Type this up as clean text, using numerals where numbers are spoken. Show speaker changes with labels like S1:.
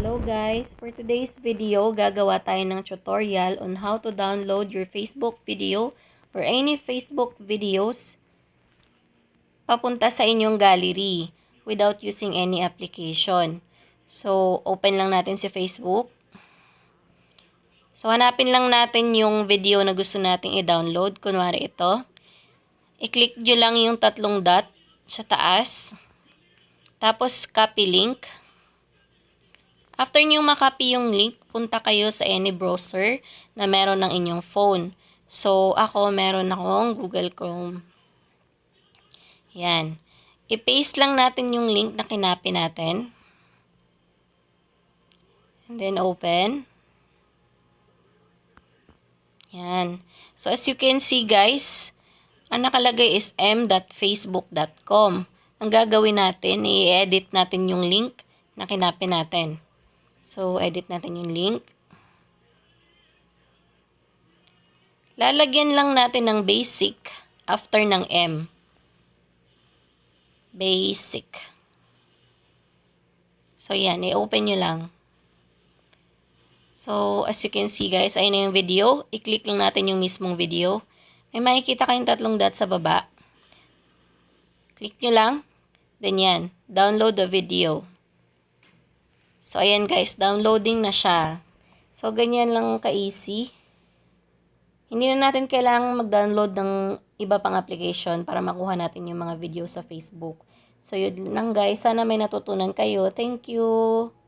S1: Hello guys! For today's video, gagawa tayo ng tutorial on how to download your Facebook video or any Facebook videos papunta sa inyong gallery without using any application. So, open lang natin si Facebook. So, hanapin lang natin yung video na gusto nating i-download. Kunwari ito. I-click nyo lang yung tatlong dot sa taas. Tapos, copy link. After nyo makopy yung link, punta kayo sa any browser na meron ng inyong phone. So, ako meron akong Google Chrome. Yan. I-paste lang natin yung link na kinapi natin. And then, open. Yan. So, as you can see guys, ang nakalagay is m.facebook.com. Ang gagawin natin, i-edit natin yung link na kinapi natin. So, edit natin yung link. Lalagyan lang natin ng basic after ng M. Basic. So, yan. I-open nyo lang. So, as you can see guys, ayun na yung video. I-click lang natin yung mismong video. May makikita kayong tatlong dot sa baba. Click nyo lang. Then yan. Download the video. So, ayan guys, downloading na siya. So, ganyan lang ka-easy. Hindi na natin kailangang mag-download ng iba pang application para makuha natin yung mga video sa Facebook. So, yun lang guys. Sana may natutunan kayo. Thank you!